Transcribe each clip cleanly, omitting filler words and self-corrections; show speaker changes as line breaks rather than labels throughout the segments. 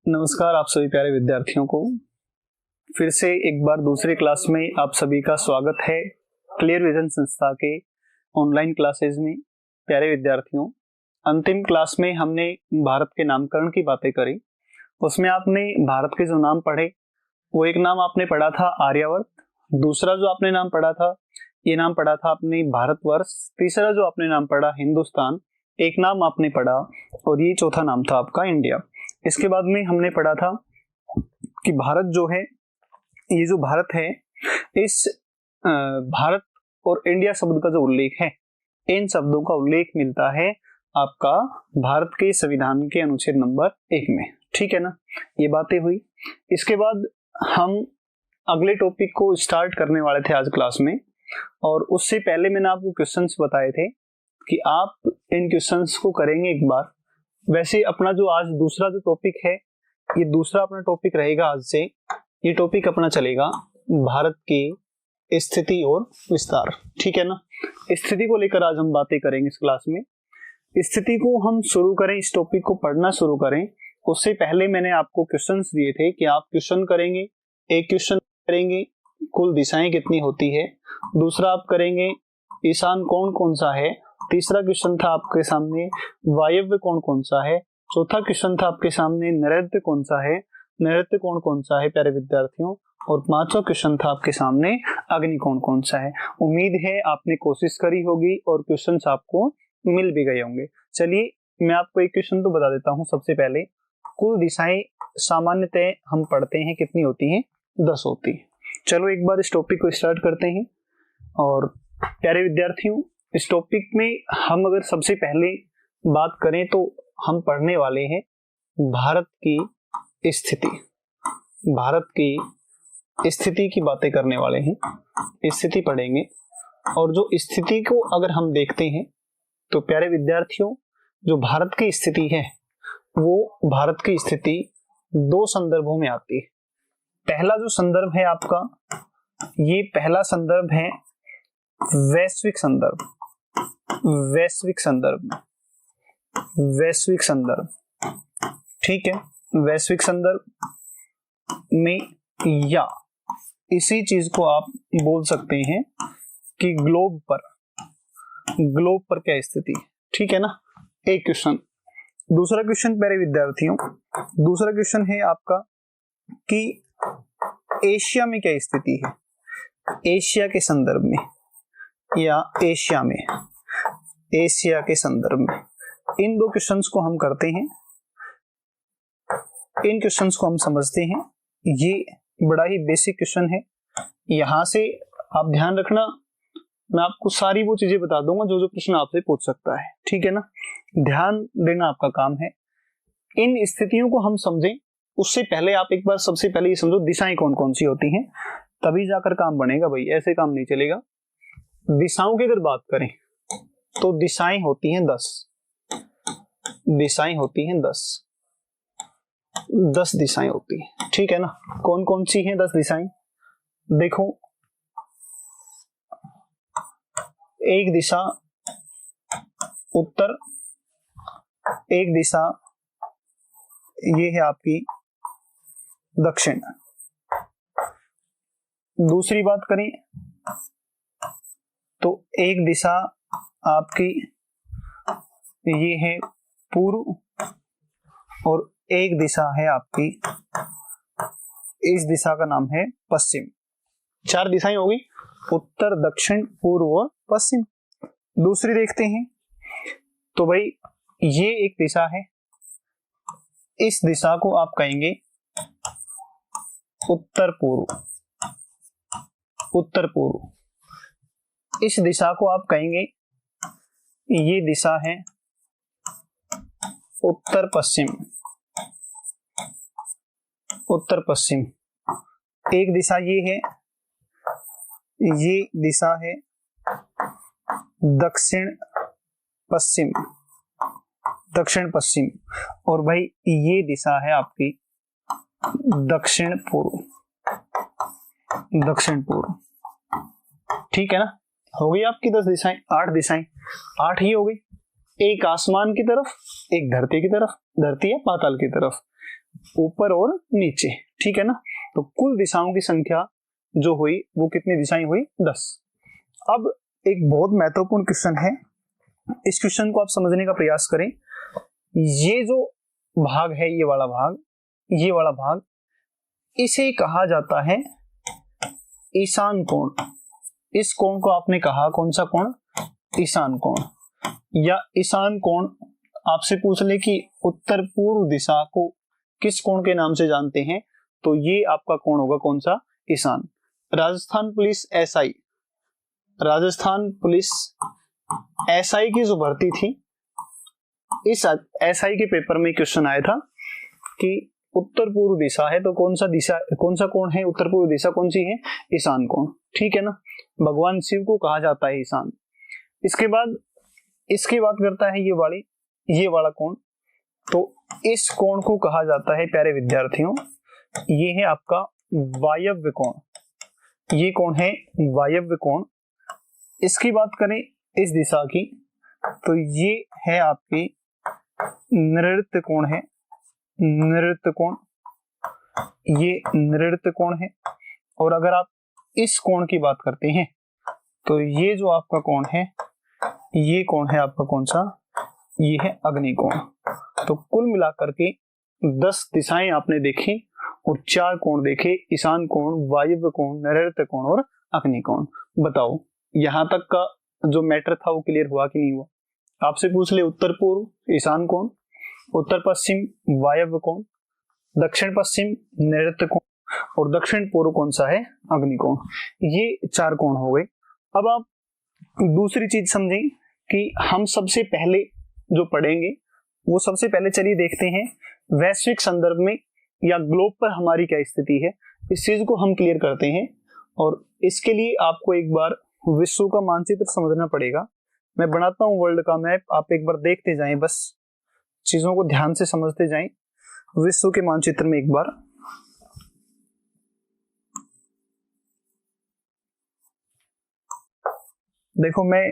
नमस्कार आप सभी प्यारे विद्यार्थियों को फिर से एक बार दूसरी क्लास में आप सभी का स्वागत है। क्लियर विजन संस्था के ऑनलाइन क्लासेस में प्यारे विद्यार्थियों, अंतिम क्लास में हमने भारत के नामकरण की बातें करी। उसमें आपने भारत के जो नाम पढ़े, वो एक नाम आपने पढ़ा था आर्यावर्त, दूसरा जो आपने नाम पढ़ा था ये नाम पढ़ा था आपने भारतवर्ष, तीसरा जो आपने नाम पढ़ा हिंदुस्तान, एक नाम आपने पढ़ा और ये चौथा नाम था आपका इंडिया। इसके बाद में हमने पढ़ा था कि भारत जो है, ये जो भारत है, इस भारत और इंडिया शब्द का जो उल्लेख है, इन शब्दों का उल्लेख मिलता है आपका भारत के संविधान के अनुच्छेद नंबर 1 में। ठीक है ना, ये बातें हुई। इसके बाद हम अगले टॉपिक को स्टार्ट करने वाले थे आज क्लास में, और उससे पहले मैंने आपको क्वेश्चंस बताए थे कि आप इन क्वेश्चंस को करेंगे एक बार। वैसे अपना जो आज दूसरा जो टॉपिक है, ये दूसरा अपना टॉपिक रहेगा आज से। ये टॉपिक अपना चलेगा भारत की स्थिति और विस्तार। ठीक है ना, स्थिति को लेकर आज हम बातें करेंगे इस क्लास में। स्थिति को हम शुरू करें, इस टॉपिक को पढ़ना शुरू करें, उससे पहले मैंने आपको क्वेश्चंस दिए थे कि आप क्वेश्चन करेंगे। एक क्वेश्चन करेंगे कुल दिशाएं कितनी होती है, दूसरा आप करेंगे ईशान कौन कौन सा है, तीसरा क्वेश्चन था आपके सामने वायव्य कौन कौन सा है, चौथा क्वेश्चन था आपके सामने नैऋत्य कौन सा है, नैऋत्य कौन कौन सा है प्यारे विद्यार्थियों, और पांचवा क्वेश्चन था आपके सामने अग्नि कौन कौन सा है। उम्मीद है आपने कोशिश करी होगी और क्वेश्चंस आपको मिल भी गए होंगे। चलिए मैं आपको एक क्वेश्चन तो बता देता हूँ। सबसे पहले कुल दिशाएं सामान्यतः हम पढ़ते हैं कितनी होती हैं, 10 होती है। चलो एक बार इस टॉपिक को स्टार्ट करते हैं। और प्यारे विद्यार्थियों, इस टॉपिक में हम अगर सबसे पहले बात करें तो हम पढ़ने वाले हैं भारत की स्थिति। भारत की स्थिति की बातें करने वाले हैं, स्थिति पढ़ेंगे। और जो स्थिति को अगर हम देखते हैं तो प्यारे विद्यार्थियों, जो भारत की स्थिति है वो भारत की स्थिति 2 संदर्भों में आती है। पहला जो संदर्भ है आपका, ये पहला संदर्भ है वैश्विक संदर्भ। वैश्विक संदर्भ, वैश्विक संदर्भ, ठीक है। वैश्विक संदर्भ में, या इसी चीज को आप बोल सकते हैं कि ग्लोब पर क्या स्थिति है। ठीक है ना, एक क्वेश्चन। दूसरा क्वेश्चन प्यारे विद्यार्थियों, दूसरा क्वेश्चन है आपका कि एशिया में क्या स्थिति है। एशिया के संदर्भ में या एशिया में, एशिया के संदर्भ में, इन 2 क्वेश्चंस को हम करते हैं। इन क्वेश्चंस को हम समझते हैं। ये बड़ा ही बेसिक क्वेश्चन है। यहां से आप ध्यान रखना, मैं आपको सारी वो चीजें बता दूंगा जो जो प्रश्न आपसे पूछ सकता है। ठीक है ना, ध्यान देना आपका काम है। इन स्थितियों को हम समझें उससे पहले आप एक बार सबसे पहले ये समझो दिशाएं कौन कौन सी होती हैं, तभी जाकर काम बनेगा भाई, ऐसे काम नहीं चलेगा। दिशाओं की अगर बात करें तो दिशाएं होती हैं 10। दिशाएं होती हैं 10 दिशाएं होती हैं। ठीक है ना, कौन कौन सी हैं 10 दिशाएं? देखो, एक दिशा उत्तर, एक दिशा ये है आपकी दक्षिण। दूसरी बात करें तो एक दिशा आपकी ये है पूर्व, और एक दिशा है आपकी, इस दिशा का नाम है पश्चिम। 4 दिशाएं होगी, उत्तर दक्षिण पूर्व और पश्चिम। दूसरी देखते हैं तो भाई ये एक दिशा है, इस दिशा को आप कहेंगे उत्तर पूर्व। उत्तर पूर्व। इस दिशा को आप कहेंगे, ये दिशा है उत्तर पश्चिम। उत्तर पश्चिम। एक दिशा ये है, ये दिशा है दक्षिण पश्चिम। दक्षिण पश्चिम। और भाई ये दिशा है आपकी दक्षिण पूर्व। दक्षिण पूर्व। ठीक है ना, हो गई आपकी 10 दिशाएं, 8 दिशाएं। 8 ही हो गई, एक आसमान की तरफ, एक धरती की तरफ, धरती या पाताल की तरफ। ऊपर और नीचे, ठीक है ना। तो कुल दिशाओं की संख्या जो हुई वो कितनी दिशाएं हुई? 10। अब एक बहुत महत्वपूर्ण क्वेश्चन है, इस क्वेश्चन को आप समझने का प्रयास करें। ये जो भाग है, ये वाला भाग, इसे कहा जाता है ईशान कोण। इस कोण को आपने कहा कौन सा कोण? ईशान कोण। या ईशान कोण आपसे पूछ ले कि उत्तर पूर्व दिशा को किस कोण के नाम से जानते हैं, तो ये आपका कोण होगा कौन सा? ईशान। राजस्थान पुलिस एसआई की जो भर्ती थी, इस एसआई के पेपर में क्वेश्चन आया था कि उत्तर पूर्व दिशा है तो कौन सा कोण है? उत्तर पूर्व दिशा कौन सी है? ईशान कोण, ठीक है ना। भगवान शिव को कहा जाता है ईशान। इसके बाद इसकी बात करता है ये वाला कोण। तो इस कोण को कहा जाता है प्यारे विद्यार्थियों, ये है आपका वायव्य कोण। ये कोण है वायव्य कोण। इसकी बात करें इस दिशा की, तो ये है आपकी नैऋत्य कोण है। ये नैऋत्य कोण है। और अगर आप इस कोण की बात करते हैं तो ये जो आपका कोण है, ये कोण है आपका कौन सा? ये है अग्नि कोण। तो कुल मिलाकर के 10 दिशाएं आपने देखी और 4 कोण देखे, ईशान कोण, वायव्य कोण, नैऋत्य कोण और अग्नि कोण। बताओ यहां तक का जो मैटर था वो क्लियर हुआ कि नहीं हुआ? आपसे पूछ ले उत्तर पूर्व ईशान कोण, उत्तर पश्चिम वायव्य कोण, दक्षिण पश्चिम नैऋत्य कोण और दक्षिण पूर्व कौन सा है? अग्नि कोण। ये 4 कोण हो गए। अब आप दूसरी चीज समझें कि हम सबसे पहले जो पढ़ेंगे वो सबसे पहले चलिए देखते हैं वैश्विक संदर्भ में या ग्लोब पर हमारी क्या स्थिति है, इस चीज को हम क्लियर करते हैं। और इसके लिए आपको एक बार विश्व का मानचित्र समझना पड़ेगा। मैं बनाता हूं वर्ल्ड का मैप, आप एक बार देखते जाएं, बस चीजों को ध्यान से समझते जाएं। विश्व के मानचित्र में एक बार देखो, मैं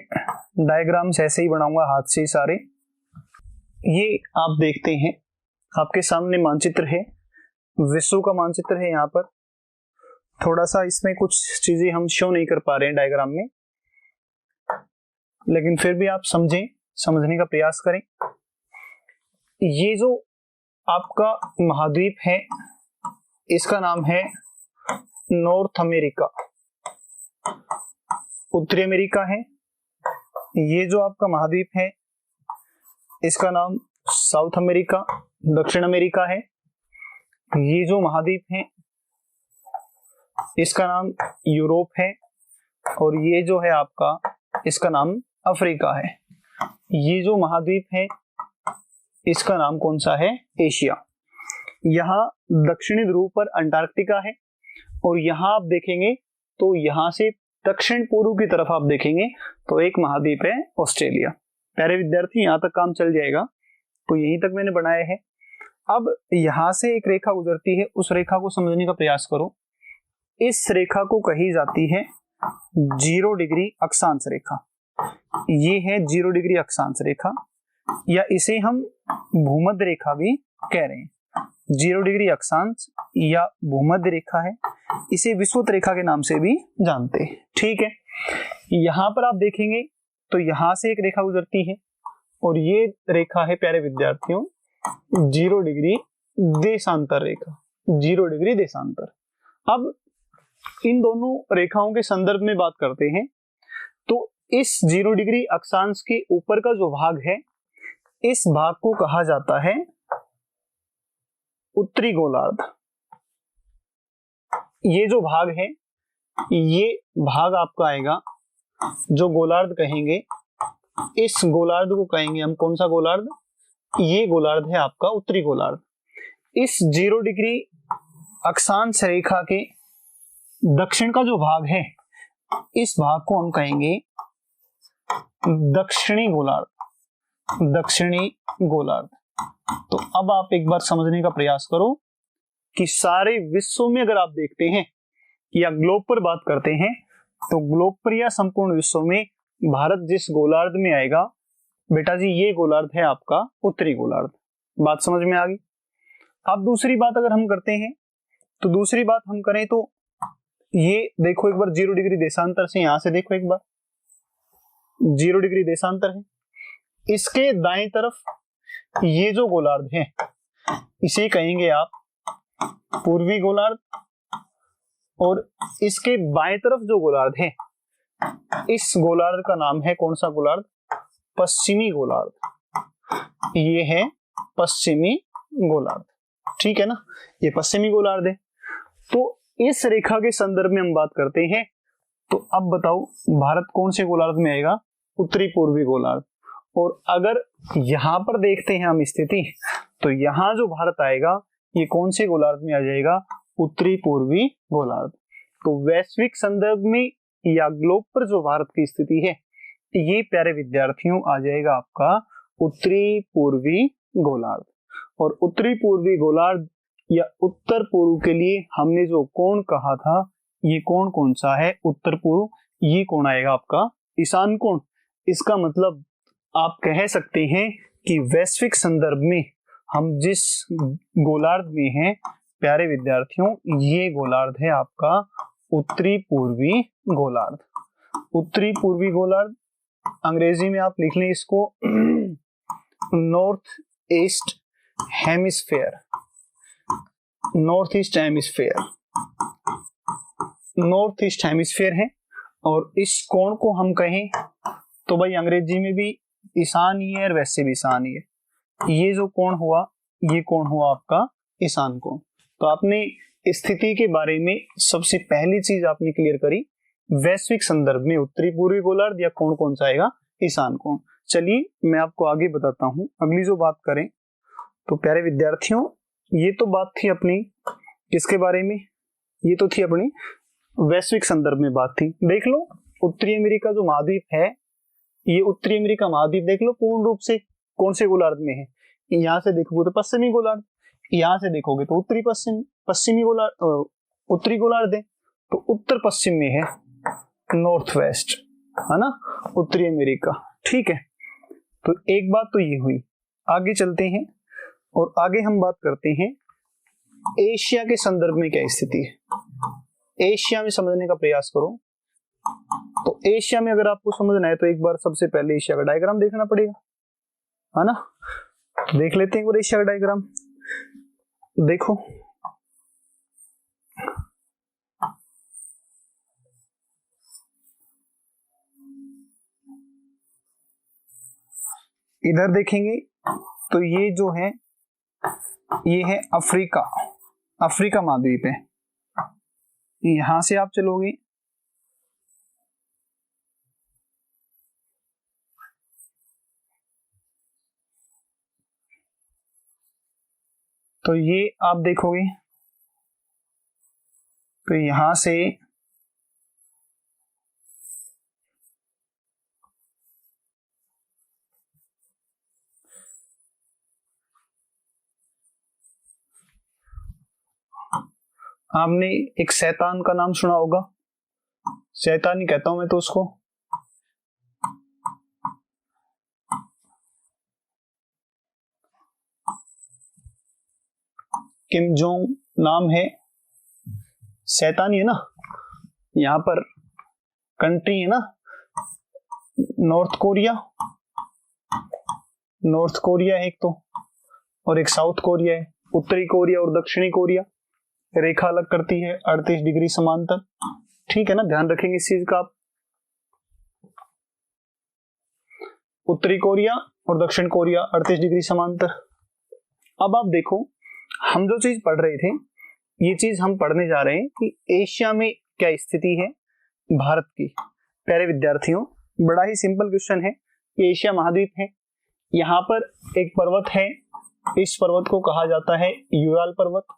डायग्राम्स ऐसे ही बनाऊंगा हाथ से सारे। ये आप देखते हैं आपके सामने मानचित्र है, विश्व का मानचित्र है। यहाँ पर थोड़ा सा इसमें कुछ चीजें हम शो नहीं कर पा रहे हैं डायग्राम में, लेकिन फिर भी आप समझने का प्रयास करें। ये जो आपका महाद्वीप है इसका नाम है नॉर्थ अमेरिका, उत्तरी अमेरिका है। ये जो आपका महाद्वीप है इसका नाम साउथ अमेरिका, दक्षिण अमेरिका है। ये जो महाद्वीप है इसका नाम यूरोप है। और ये जो है आपका, इसका नाम अफ्रीका है। ये जो महाद्वीप है इसका नाम कौन सा है? एशिया। यहाँ दक्षिणी ध्रुव पर अंटार्कटिका है। और यहाँ आप देखेंगे तो यहाँ से दक्षिण पूर्व की तरफ आप देखेंगे तो एक महाद्वीप है ऑस्ट्रेलिया। प्यारे विद्यार्थी, यहाँ तक काम चल जाएगा। तो यहीं तक मैंने बनाया है। अब यहाँ से एक रेखा गुजरती है, उस रेखा को समझने का प्रयास करो। इस रेखा को कही जाती है 0 डिग्री अक्षांश रेखा। ये है 0 डिग्री अक्षांश रेखा, या इसे हम भूमध्य रेखा भी कह रहे हैं। 0 डिग्री अक्षांश या भूमध्य रेखा है, इसे विषुवत रेखा के नाम से भी जानते हैं, ठीक है। यहाँ पर आप देखेंगे तो यहाँ से एक रेखा गुजरती है और ये रेखा है प्यारे विद्यार्थियों 0 डिग्री देशांतर रेखा, 0 डिग्री देशांतर। अब इन दोनों रेखाओं के संदर्भ में बात करते हैं तो इस 0 डिग्री अक्षांश के ऊपर का जो भाग है, इस भाग को कहा जाता है उत्तरी गोलार्ध। ये जो भाग है, ये भाग आपका आएगा जो गोलार्ध कहेंगे, इस गोलार्ध को कहेंगे हम कौन सा गोलार्ध? ये गोलार्ध है आपका उत्तरी गोलार्ध। इस 0 डिग्री अक्षांश रेखा के दक्षिण का जो भाग है, इस भाग को हम कहेंगे दक्षिणी गोलार्ध, दक्षिणी गोलार्ध। तो अब आप एक बार समझने का प्रयास करो कि सारे विश्व में अगर आप देखते हैं या ग्लोब पर बात करते हैं तो ग्लोब पर या संपूर्ण विश्व में भारत जिस गोलार्ध में आएगा, बेटा जी ये गोलार्ध है आपका उत्तरी गोलार्ध। बात समझ में आ गई? अब दूसरी बात अगर हम करते हैं तो दूसरी बात हम करें तो ये देखो एक बार 0 डिग्री देशांतर से, यहां से देखो एक बार 0 डिग्री देशांतर है, इसके दाएं तरफ ये जो गोलार्ध है इसे कहेंगे आप पूर्वी गोलार्ध, और इसके बाएं तरफ जो गोलार्ध है इस गोलार्ध का नाम है कौन सा गोलार्ध? पश्चिमी गोलार्ध। ये है पश्चिमी गोलार्ध, ठीक है ना, ये पश्चिमी गोलार्ध है। तो इस रेखा के संदर्भ में हम बात करते हैं, तो अब बताओ भारत कौन से गोलार्ध में आएगा? उत्तरी पूर्वी गोलार्ध। और अगर यहां पर देखते हैं हम स्थिति, तो यहां जो भारत आएगा ये कौन से गोलार्ध में आ जाएगा? उत्तरी पूर्वी गोलार्ध। तो वैश्विक संदर्भ में या ग्लोब पर जो भारत की स्थिति है ये प्यारे विद्यार्थियों आ जाएगा आपका उत्तरी पूर्वी गोलार्ध। और उत्तरी पूर्वी गोलार्ध या उत्तर पूर्व के लिए हमने जो कोण कहा था, ये कोण कौन सा है? उत्तर पूर्व। ये कोण आएगा आपका ईशान कोण। इसका मतलब आप कह सकते हैं कि वैश्विक संदर्भ में हम जिस गोलार्ध में हैं प्यारे विद्यार्थियों, ये गोलार्ध है आपका उत्तरी पूर्वी गोलार्ध। उत्तरी पूर्वी गोलार्ध अंग्रेजी में आप लिख लें इसको north east hemisphere. North east hemisphere, north east hemisphere है। और इस कोण को हम कहें तो भाई अंग्रेजी में भी ईशान ही है और वैसे भी ईशान ही है। ये जो कोण हुआ ये कोण हुआ आपका ईशान कोण। तो आपने स्थिति के बारे में सबसे पहली चीज आपने क्लियर करी, वैश्विक संदर्भ में उत्तरी पूर्वी गोलार्ध या कोण कौन सा आएगा? ईशान कोण। चलिए मैं आपको आगे बताता हूं। अगली जो बात करें तो प्यारे विद्यार्थियों, ये तो बात थी अपनी किसके बारे में? ये तो थी अपनी वैश्विक संदर्भ में बात थी। देख लो उत्तरी अमेरिका जो महाद्वीप है, ये उत्तरी अमेरिका महाद्वीप देख लो पूर्ण रूप से कौन से गोलार्ध में है? यहां से देखोगे तो पश्चिमी गोलार्ध, यहां से देखोगे तो उत्तरी पश्चिमी गोलार्ध, उत्तरी गोलार्ध है। तो उत्तर पश्चिम में है नॉर्थ वेस्ट, है ना, उत्तरी अमेरिका, ठीक है। तो एक बात तो ये हुई। आगे चलते हैं और आगे हम बात करते हैं एशिया के संदर्भ में क्या स्थिति है। एशिया में समझने का प्रयास करो। तो एशिया में अगर आपको समझना है तो एक बार सबसे पहले एशिया का डायग्राम देखना पड़ेगा, है ना। देख लेते हैं एक बार एशिया का डायग्राम। देखो इधर देखेंगे तो ये जो है ये है अफ्रीका, अफ्रीका महाद्वीप है। यहां से आप चलोगे तो ये आप देखोगे तो यहां से आपने एक शैतान का नाम सुना होगा, शैतान ही कहता हूं मैं तो उसको। किम जोंग नाम है, शैतान ही है ना। यहां पर कंट्री है ना, नॉर्थ कोरिया, नॉर्थ कोरिया है एक तो, और एक साउथ कोरिया है। उत्तरी कोरिया और दक्षिणी कोरिया रेखा अलग करती है 38 डिग्री समांतर, ठीक है ना, ध्यान रखेंगे इस चीज का आप। उत्तरी कोरिया और दक्षिण कोरिया 38 डिग्री समांतर। अब आप देखो हम जो चीज पढ़ रहे थे, ये चीज हम पढ़ने जा रहे हैं कि एशिया में क्या स्थिति है भारत की। प्यारे विद्यार्थियों, बड़ा ही सिंपल क्वेश्चन है कि एशिया महाद्वीप है, यहाँ पर एक पर्वत है, इस पर्वत को कहा जाता है यूराल पर्वत।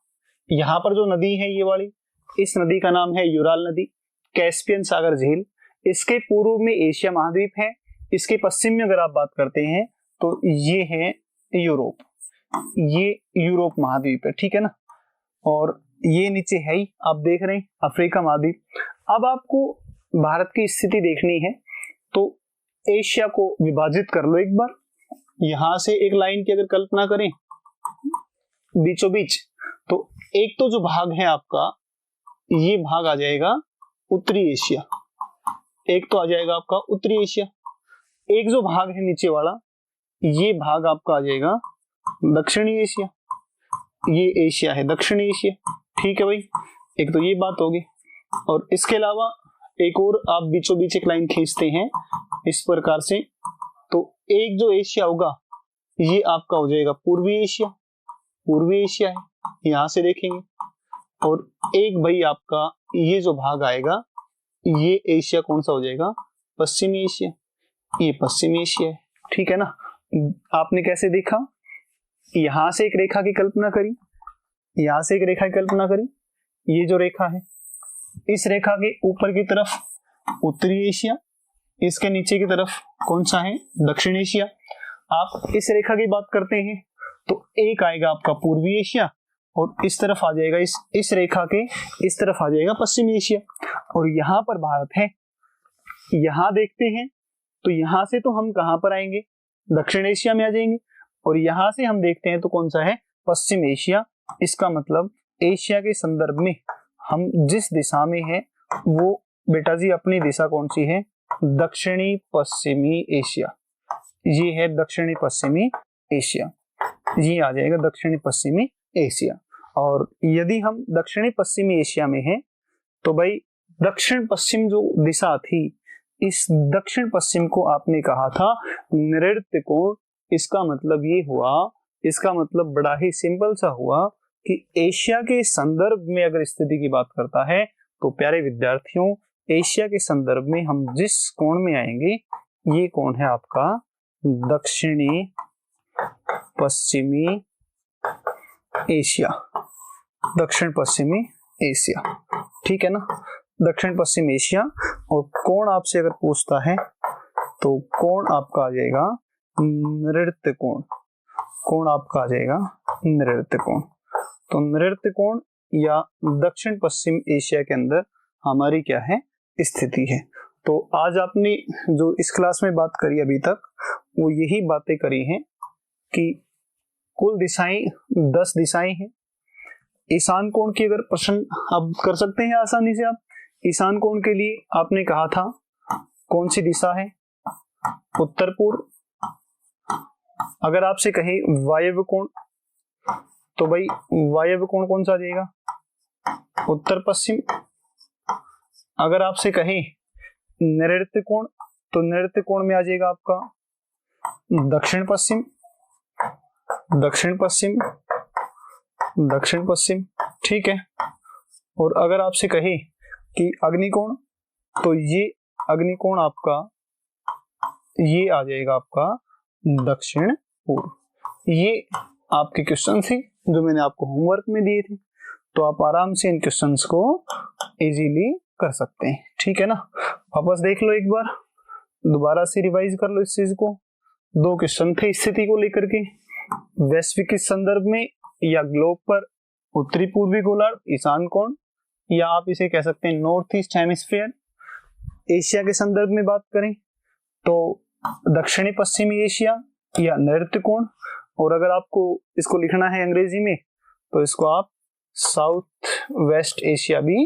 यहाँ पर जो नदी है ये वाली, इस नदी का नाम है यूराल नदी। कैस्पियन सागर झील, इसके पूर्व में एशिया महाद्वीप है, इसके पश्चिम में अगर आप बात करते हैं तो ये है यूरोप, ये यूरोप महाद्वीप है, ठीक है ना। और ये नीचे है ही आप देख रहे हैं अफ्रीका महाद्वीप। अब आपको भारत की स्थिति देखनी है तो एशिया को विभाजित कर लो एक बार। यहां से एक लाइन की अगर कल्पना करें, बीचों बीच, तो एक तो जो भाग है आपका, ये भाग आ जाएगा उत्तरी एशिया, एक तो आ जाएगा आपका उत्तरी एशिया। एक जो भाग है नीचे वाला, ये भाग आपका आ जाएगा दक्षिणी एशिया, ये एशिया है दक्षिणी एशिया। ठीक है भाई, एक तो ये बात होगी। और इसके अलावा एक और आप बीचों बीच एक लाइन खींचते हैं इस प्रकार से, तो एक जो एशिया होगा ये आपका हो जाएगा पूर्वी एशिया, पूर्वी एशिया है, यहां से देखेंगे। और एक भाई आपका ये जो भाग आएगा, ये एशिया कौन सा हो जाएगा, पश्चिमी एशिया, ये पश्चिमी एशिया है। ठीक है ना, आपने कैसे देखा, यहां से एक रेखा की कल्पना करी, यहां से एक रेखा की कल्पना करी, ये जो रेखा है, इस रेखा के ऊपर की तरफ उत्तरी एशिया, इसके नीचे की तरफ कौन सा है, दक्षिण एशिया। आप इस रेखा की बात करते हैं तो एक आएगा आपका पूर्वी एशिया, और इस तरफ आ जाएगा, इस रेखा के इस तरफ आ जाएगा पश्चिमी एशिया। और यहाँ पर भारत है, यहां देखते हैं तो यहां से तो हम कहां पर आएंगे, दक्षिण एशिया में आ जाएंगे। और यहां से हम देखते हैं तो कौन सा है, पश्चिम एशिया। इसका मतलब एशिया के संदर्भ में हम जिस दिशा में है वो बेटा जी अपनी दिशा कौन सी है, दक्षिणी पश्चिमी एशिया, ये है दक्षिणी पश्चिमी एशिया, ये आ जाएगा दक्षिणी पश्चिमी एशिया। और यदि हम दक्षिणी पश्चिमी एशिया में हैं तो भाई दक्षिण पश्चिम जो दिशा थी, इस दक्षिण पश्चिम को आपने कहा था नैऋत्य कोण। इसका मतलब ये हुआ, इसका मतलब बड़ा ही सिंपल सा हुआ कि एशिया के संदर्भ में अगर स्थिति की बात करता है तो प्यारे विद्यार्थियों, एशिया के संदर्भ में हम जिस कोण में आएंगे, ये कोण है आपका दक्षिणी पश्चिमी एशिया, दक्षिण पश्चिमी एशिया। ठीक है ना, दक्षिण पश्चिम एशिया। और कोण आपसे अगर पूछता है तो कोण आपका आ जाएगा नैऋत्य कोण, कोण आपका आ जाएगा नैऋत्य कोण। तो नैऋत्य कोण या दक्षिण पश्चिम एशिया के अंदर हमारी क्या है, स्थिति है। तो आज आपने जो इस क्लास में बात करी अभी तक, वो यही बातें करी हैं कि कुल दिशाएं 10 दिशाएं हैं। ईशान कोण की अगर प्रश्न आप कर सकते हैं आसानी से, आप ईशान कोण के लिए आपने कहा था कौन सी दिशा है, उत्तर पूर्व। अगर आपसे कहे वायव्य कोण, तो भाई वायव्य कोण कौन सा आ जाएगा, उत्तर पश्चिम। अगर आपसे कहे नैऋत्य कोण, तो नैऋत्य कोण में आ जाएगा आपका दक्षिण पश्चिम, दक्षिण पश्चिम, दक्षिण पश्चिम। ठीक है। और अगर आपसे कहे कि अग्निकोण, तो ये अग्निकोण आपका ये आ जाएगा आपका दक्षिण पूर्व। ये आपके क्वेश्चन थे जो मैंने आपको होमवर्क में दिए थे, तो आप आराम से इन क्वेश्चंस को इजीली कर सकते हैं। ठीक है ना, वापस देख लो एक बार, दोबारा से रिवाइज कर लो इस चीज को। 2 क्वेश्चन थे स्थिति को लेकर के, वैश्विक के संदर्भ में या ग्लोब पर उत्तरी पूर्वी गोलार्ध ईशान कोण, या आप इसे कह सकते हैं नॉर्थ ईस्ट हेमिस्फीयर। एशिया के संदर्भ में बात करें तो दक्षिणी पश्चिमी एशिया या नैऋत्य कोण। और अगर आपको इसको लिखना है अंग्रेजी में तो इसको आप साउथ वेस्ट एशिया भी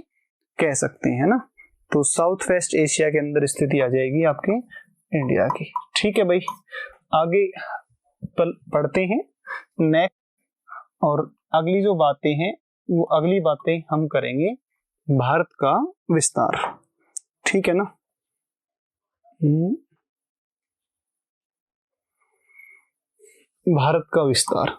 कह सकते हैं ना। तो साउथ वेस्ट एशिया के अंदर स्थिति आ जाएगी आपके इंडिया की। ठीक है भाई, आगे पढ़ते हैं नेक्स्ट, और अगली जो बातें हैं वो अगली बातें हम करेंगे भारत का विस्तार। ठीक है ना। भारत का विस्तार,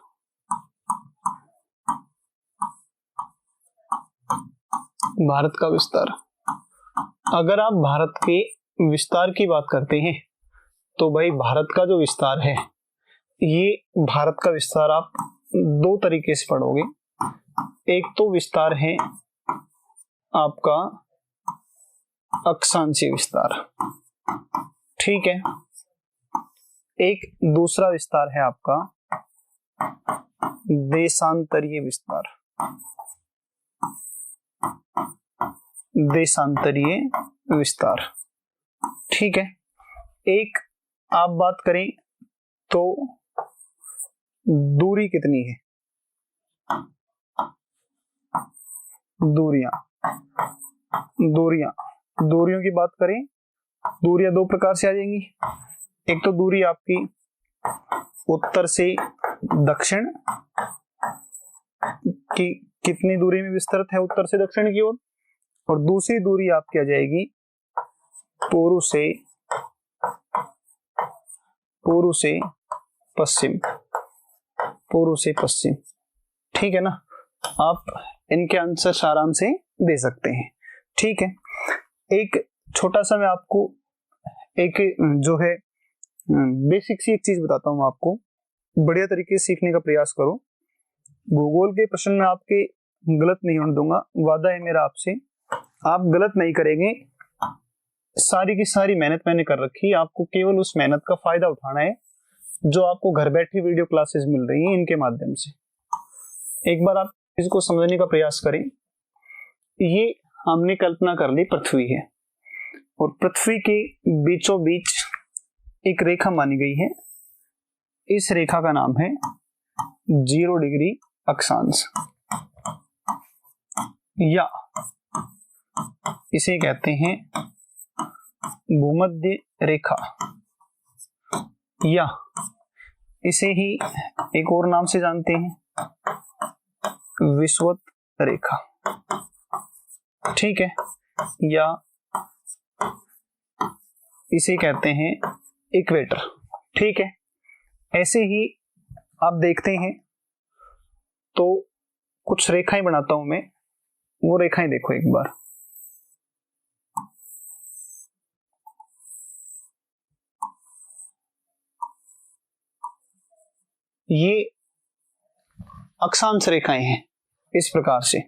भारत का विस्तार। अगर आप भारत के विस्तार की बात करते हैं तो भाई भारत का जो विस्तार है, ये भारत का विस्तार आप 2 तरीके से पढ़ोगे। एक तो विस्तार है आपका अक्षांशीय विस्तार, ठीक है। एक दूसरा विस्तार है आपका देशांतरीय विस्तार, देशांतरीय विस्तार, ठीक है। एक आप बात करें तो दूरी कितनी है, दूरियों की बात करें, दूरियां दो प्रकार से आ जाएंगी। एक तो दूरी आपकी उत्तर से दक्षिण की कितनी दूरी में विस्तृत है उत्तर से दक्षिण की ओर, और दूसरी दूरी आपकी आ जाएगी पूर्व से पश्चिम। ठीक है ना, आप इनके आंसर आराम से दे सकते हैं। ठीक है, एक छोटा सा मैं आपको एक जो है बेसिक सी एक चीज बताता हूं, आपको बढ़िया तरीके से सीखने का प्रयास करो। भूगोल के प्रश्न में आपके गलत नहीं होने दूंगा, वादा है मेरा आपसे, आप गलत नहीं करेंगे। सारी की सारी मेहनत मैंने कर रखी है, आपको केवल उस मेहनत का फायदा उठाना है जो आपको घर बैठे वीडियो क्लासेस मिल रही हैं इनके माध्यम से। एक बार आप इसको समझने का प्रयास करें। ये हमने कल्पना कर ली पृथ्वी है, और पृथ्वी के बीचों बीच एक रेखा मानी गई है। इस रेखा का नाम है 0 डिग्री अक्षांश, या इसे कहते हैं भूमध्य रेखा, या इसे ही एक और नाम से जानते हैं विषुवत रेखा। ठीक है, या इसे कहते हैं इक्वेटर। ठीक है, ऐसे ही आप देखते हैं तो कुछ रेखाएं बनाता हूं मैं, वो रेखाएं देखो एक बार। ये अक्षांश रेखाएं हैं इस प्रकार से।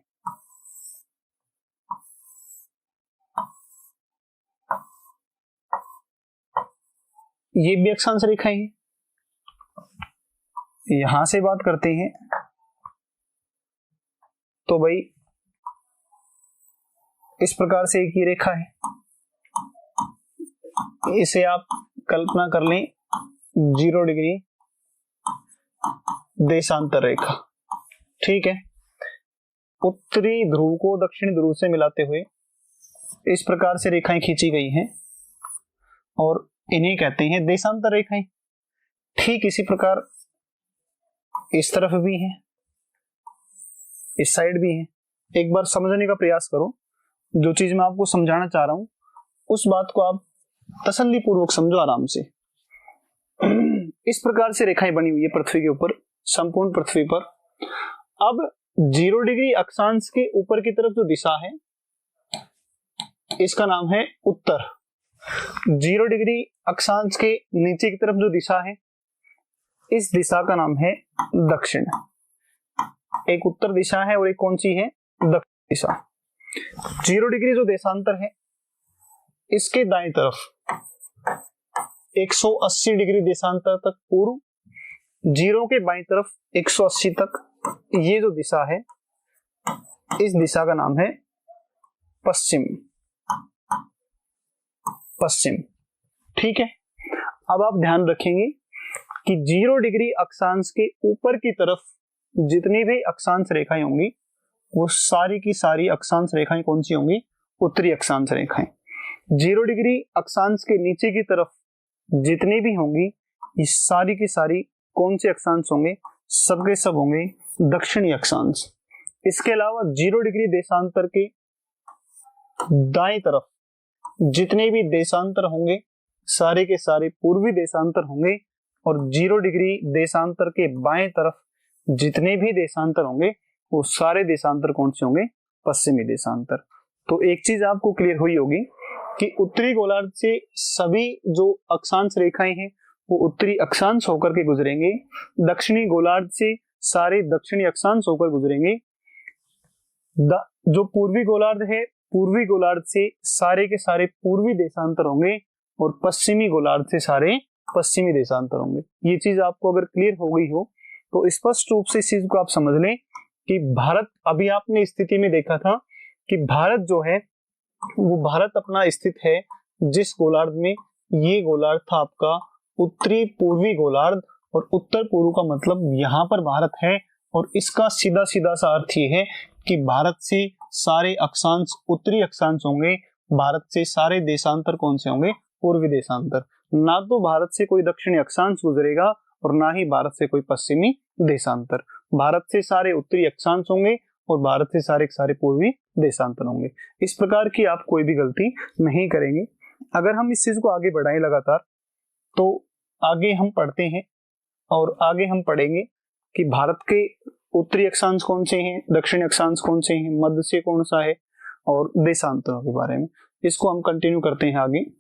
ये भी अक्षांश रेखाएं हैं। यहां से बात करते हैं तो भाई इस प्रकार से एक ही रेखा है, इसे आप कल्पना कर लें 0 डिग्री देशांतर रेखा। ठीक है, उत्तरी ध्रुव को दक्षिणी ध्रुव से मिलाते हुए इस प्रकार से रेखाएं खींची गई हैं, और इन्हें कहते हैं देशांतर रेखाएं। ठीक इसी प्रकार इस तरफ भी है, इस साइड भी है। एक बार समझने का प्रयास करो, जो चीज मैं आपको समझाना चाह रहा हूं उस बात को आप तसल्ली पूर्वक समझो आराम से। इस प्रकार से रेखाएं बनी हुई है पृथ्वी के ऊपर, संपूर्ण पृथ्वी पर। अब 0 डिग्री अक्षांश के ऊपर की तरफ जो दिशा है इसका नाम है उत्तर। 0 डिग्री अक्षांश के नीचे की तरफ जो दिशा है इस दिशा का नाम है दक्षिण। एक उत्तर दिशा है और एक कौन सी है, दक्षिण दिशा। 0 डिग्री जो देशांतर है इसके दाएं तरफ 180 डिग्री देशांतर तक पूर्व, 0 के बाईं तरफ 180 तक, ये जो दिशा है इस दिशा का नाम है पश्चिम। ठीक है, अब आप ध्यान रखेंगे कि 0 डिग्री अक्षांश के ऊपर की तरफ जितनी भी अक्षांश रेखाएं होंगी वो सारी की सारी अक्षांश रेखाएं कौन सी होंगी, उत्तरी अक्षांश रेखाएं। 0 डिग्री अक्षांश के नीचे की तरफ जितनी भी होंगी ये सारी की सारी कौन से अक्षांश होंगे, सबके सब होंगे दक्षिणी अक्षांश। इसके अलावा 0 डिग्री देशांतर के दाएं तरफ जितने भी देशांतर होंगे सारे के सारे पूर्वी देशांतर होंगे, और 0 डिग्री देशांतर के बाएं तरफ जितने भी देशांतर होंगे वो सारे देशांतर कौन से होंगे, पश्चिमी देशांतर। तो एक चीज आपको क्लियर हुई होगी कि उत्तरी गोलार्ध से सभी जो अक्षांश रेखाएं हैं वो उत्तरी अक्षांश होकर के गुजरेंगे, दक्षिणी गोलार्ध से सारे दक्षिणी अक्षांश होकर गुजरेंगे। जो पूर्वी गोलार्ध है पूर्वी गोलार्ध से सारे के सारे पूर्वी देशांतर होंगे, और पश्चिमी गोलार्ध से सारे पश्चिमी देशांतर होंगे। ये चीज आपको अगर क्लियर हो गई हो तो स्पष्ट रूप से इस चीज को आप समझ लें कि भारत, अभी आपने स्थिति में देखा था कि भारत जो है वो भारत अपना स्थित है जिस गोलार्ध में, ये गोलार्ध था आपका उत्तरी पूर्वी गोलार्ध, और उत्तर पूर्व का मतलब यहाँ पर भारत है। और इसका सीधा सीधा सा अर्थ ये है कि भारत से सारे अक्षांश उत्तरी अक्षांश होंगे, भारत से सारे देशांतर कौन से होंगे, पूर्वी देशांतर। ना तो भारत से कोई दक्षिणी अक्षांश गुजरेगा और ना ही भारत से कोई पश्चिमी देशांतर। भारत से सारे उत्तरी अक्षांश होंगे और भारत से सारे सारे पूर्वी देशांतर होंगे। इस प्रकार की आप कोई भी गलती नहीं करेंगे। अगर हम इस चीज को आगे बढ़ाएं लगातार, तो आगे हम पढ़ते हैं और आगे हम पढ़ेंगे कि भारत के उत्तरी अक्षांश कौन से हैं, दक्षिणी अक्षांश कौन से हैं, मध्य से कौन सा है और देशांतरों के बारे में। इसको हम कंटिन्यू करते हैं आगे।